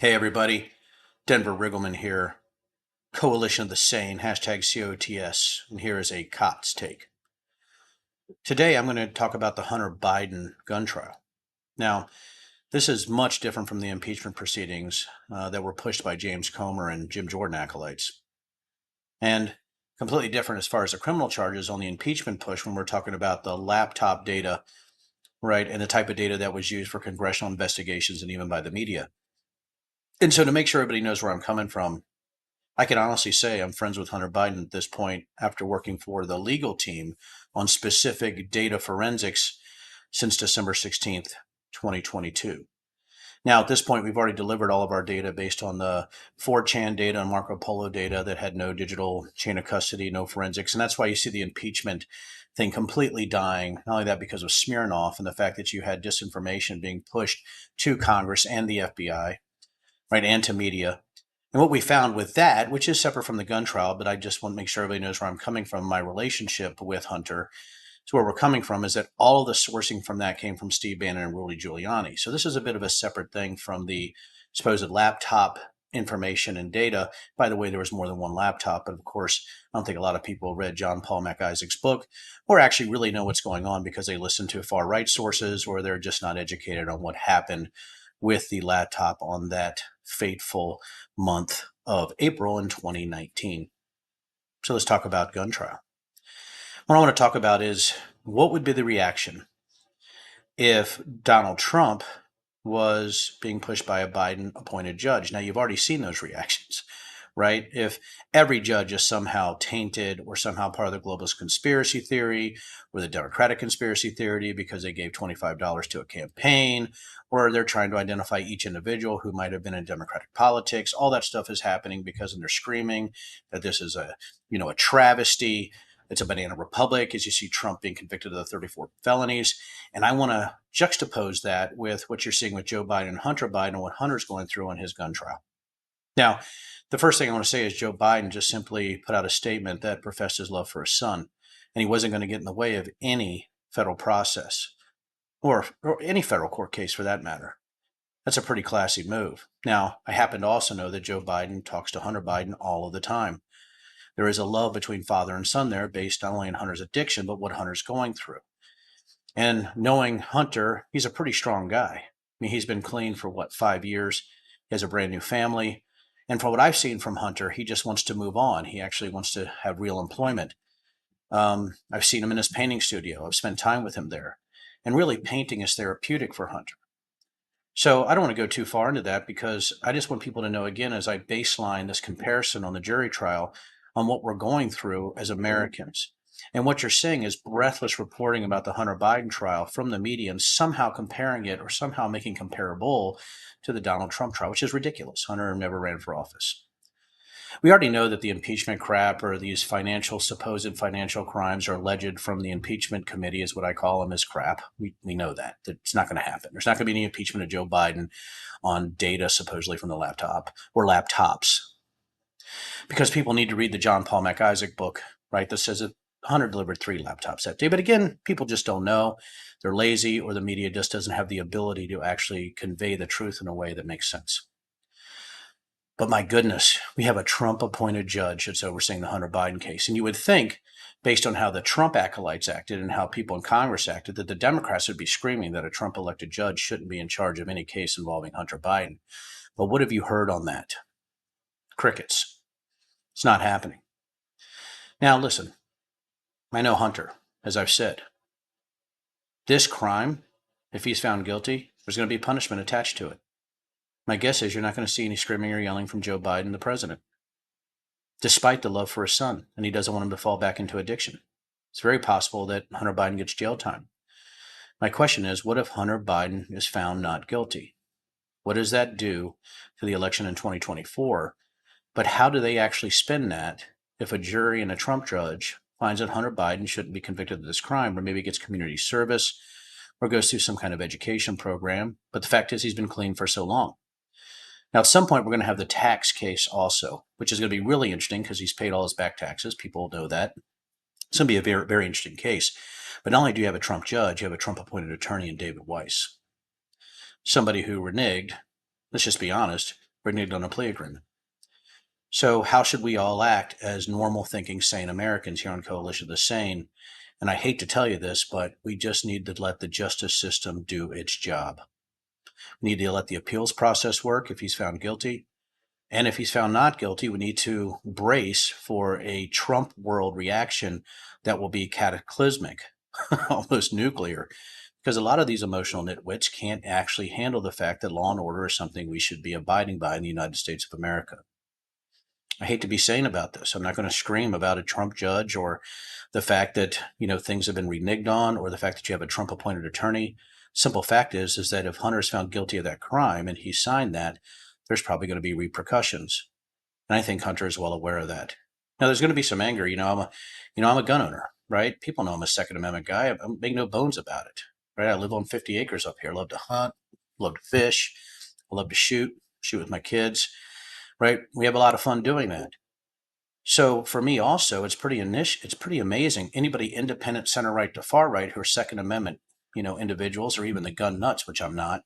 Hey everybody, Denver Riggleman here, Coalition of the Sane, hashtag COTS, and here is a COTS take. Today I'm going to talk about the Hunter Biden gun trial. Now, this is much different from the impeachment proceedings that were pushed by James Comer and Jim Jordan acolytes, and completely different as far as the criminal charges on the impeachment push when we're talking about the laptop data, right, and the type of data that was used for congressional investigations and even by the media. And so to make sure everybody knows where I'm coming from, I can honestly say I'm friends with Hunter Biden at this point after working for the legal team on specific data forensics since December 16th, 2022. Now, at this point, we've already delivered all of our data based on the 4chan data and Marco Polo data that had no digital chain of custody, no forensics. And that's why you see the impeachment thing completely dying. Not only that, because of Smirnoff and the fact that you had disinformation being pushed to Congress and the FBI, right, and to media. And what we found with that, which is separate from the gun trial, but I just want to make sure everybody knows where I'm coming from, my relationship with Hunter. So where we're coming from is that all of the sourcing from that came from Steve Bannon and Rudy Giuliani. So this is a bit of a separate thing from the supposed laptop information and data. By the way, there was more than one laptop, but of course, I don't think a lot of people read John Paul MacIsaac's book or actually really know what's going on because they listen to far right sources or they're just not educated on what happened with the laptop on that fateful month of April in 2019. So let's talk about gun trial. What I want to talk about is what would be the reaction if Donald Trump was being pushed by a Biden appointed judge. Now, you've already seen those reactions, right? If every judge is somehow tainted or somehow part of the globalist conspiracy theory or the Democratic conspiracy theory because they gave $25 to a campaign, or they're trying to identify each individual who might have been in Democratic politics, all that stuff is happening because they're screaming that this is a travesty. It's a banana republic as you see Trump being convicted of the 34 felonies. And I want to juxtapose that with what you're seeing with Joe Biden and Hunter Biden and what Hunter's going through on his gun trial. Now, the first thing I want to say is Joe Biden just simply put out a statement that professed his love for his son, and he wasn't going to get in the way of any federal process or any federal court case for that matter. That's a pretty classy move. Now, I happen to also know that Joe Biden talks to Hunter Biden all of the time. There is a love between father and son there based not only on Hunter's addiction, but what Hunter's going through. And knowing Hunter, he's a pretty strong guy. I mean, he's been clean for 5 years? He has a brand new family. And from what I've seen from Hunter, he just wants to move on. He actually wants to have real employment. I've seen him in his painting studio. I've spent time with him there. And really, painting is therapeutic for Hunter. So I don't want to go too far into that because I just want people to know, again, as I baseline this comparison on the jury trial on what we're going through as Americans. And what you're seeing is breathless reporting about the Hunter Biden trial from the media and somehow comparing it or somehow making comparable to the Donald Trump trial, which is ridiculous. Hunter never ran for office. We already know that the impeachment crap or these supposed financial crimes are alleged from the impeachment committee is what I call them is crap. We know that. It's not going to happen. There's not going to be any impeachment of Joe Biden on data supposedly from the laptop or laptops because people need to read the John Paul MacIsaac book, right? That says that Hunter delivered 3 laptops that day. But again, people just don't know. They're lazy or the media just doesn't have the ability to actually convey the truth in a way that makes sense. But my goodness, we have a Trump-appointed judge that's overseeing the Hunter Biden case. And you would think, based on how the Trump acolytes acted and how people in Congress acted, that the Democrats would be screaming that a Trump-elected judge shouldn't be in charge of any case involving Hunter Biden. But what have you heard on that? Crickets. It's not happening. Now, listen, I know Hunter, as I've said. This crime, if he's found guilty, there's going to be punishment attached to it. My guess is you're not going to see any screaming or yelling from Joe Biden, the president, despite the love for his son, and he doesn't want him to fall back into addiction. It's very possible that Hunter Biden gets jail time. My question is, what if Hunter Biden is found not guilty? What does that do to the election in 2024? But how do they actually spin that if a jury and a Trump judge finds that Hunter Biden shouldn't be convicted of this crime, or maybe gets community service or goes through some kind of education program? But the fact is he's been clean for so long. Now, at some point, we're going to have the tax case also, which is going to be really interesting because he's paid all his back taxes. People know that. It's going to be a very, very interesting case. But not only do you have a Trump judge, you have a Trump-appointed attorney in David Weiss, somebody who reneged, let's just be honest, reneged on a plea agreement. So how should we all act as normal thinking, sane Americans here on Coalition of the Sane? And I hate to tell you this, but we just need to let the justice system do its job. We need to let the appeals process work if he's found guilty. And if he's found not guilty, we need to brace for a Trump world reaction that will be cataclysmic, almost nuclear, because a lot of these emotional nitwits can't actually handle the fact that law and order is something we should be abiding by in the United States of America. I hate to be sane about this. I'm not going to scream about a Trump judge or the fact that, things have been reneged on, or the fact that you have a Trump appointed attorney. Simple fact is that if Hunter is found guilty of that crime and he signed that, there's probably going to be repercussions. And I think Hunter is well aware of that. Now, there's going to be some anger. I'm a gun owner, right? People know I'm a Second Amendment guy. I make no bones about it, right? I live on 50 acres up here. I love to hunt, love to fish, I love to shoot with my kids, right? We have a lot of fun doing that. So for me, also, it's pretty amazing. Anybody independent, center right to far right who are Second Amendment, individuals, or even the gun nuts, which I'm not.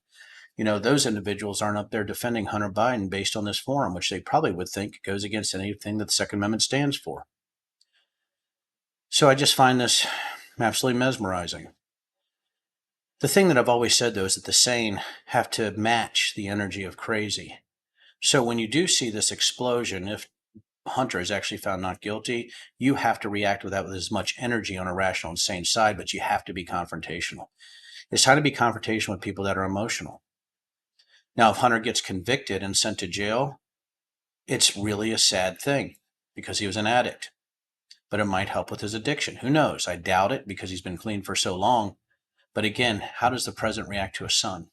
Those individuals aren't up there defending Hunter Biden based on this forum, which they probably would think goes against anything that the Second Amendment stands for. So I just find this absolutely mesmerizing. The thing that I've always said, though, is that the sane have to match the energy of crazy. So when you do see this explosion, if Hunter is actually found not guilty, you have to react with that with as much energy on a rational and sane side, but you have to be confrontational. It's time to be confrontational with people that are emotional. Now, if Hunter gets convicted and sent to jail, it's really a sad thing because he was an addict, but it might help with his addiction. Who knows? I doubt it because he's been clean for so long. But again, how does the president react to a son?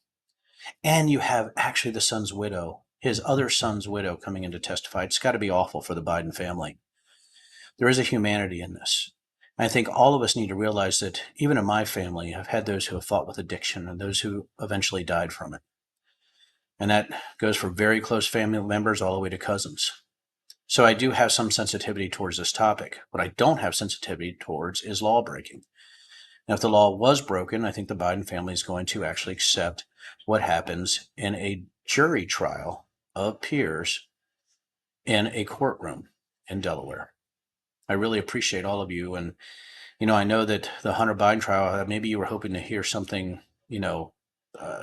And you have actually the son's widow, his other son's widow, coming in to testify. It's got to be awful for the Biden family. There is a humanity in this. I think all of us need to realize that even in my family, I've had those who have fought with addiction and those who eventually died from it. And that goes for very close family members all the way to cousins. So I do have some sensitivity towards this topic. What I don't have sensitivity towards is law breaking. Now, if the law was broken, I think the Biden family is going to actually accept what happens in a jury trial of peers in a courtroom in Delaware. I really appreciate all of you. And, I know that the Hunter Biden trial, maybe you were hoping to hear something,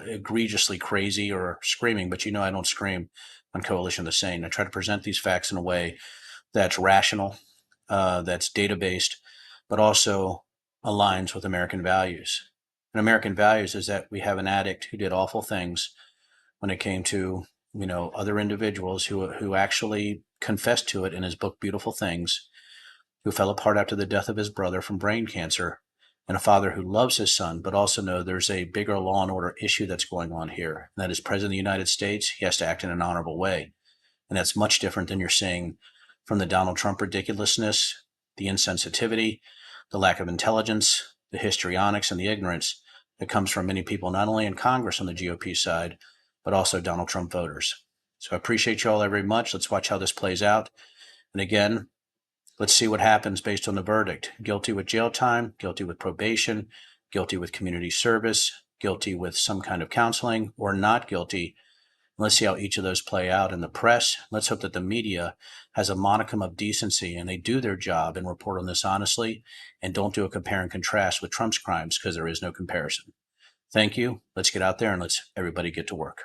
egregiously crazy or screaming, but I don't scream on Coalition of the Sane. I try to present these facts in a way that's rational, that's data-based, but also aligns with American values. And American values is that we have an addict who did awful things when it came to, other individuals who actually confessed to it in his book, Beautiful Things, who fell apart after the death of his brother from brain cancer, and a father who loves his son, but also know there's a bigger law and order issue that's going on here. And that is President of the United States, he has to act in an honorable way. And that's much different than you're seeing from the Donald Trump ridiculousness, the insensitivity, the lack of intelligence, the histrionics, and the ignorance that comes from many people, not only in Congress on the GOP side, but also Donald Trump voters. So I appreciate you all very much. Let's watch how this plays out. And again, let's see what happens based on the verdict. Guilty with jail time, guilty with probation, guilty with community service, guilty with some kind of counseling, or not guilty. Let's see how each of those play out in the press. Let's hope that the media has a modicum of decency and they do their job and report on this honestly and don't do a compare and contrast with Trump's crimes because there is no comparison. Thank you. Let's get out there and let's everybody get to work.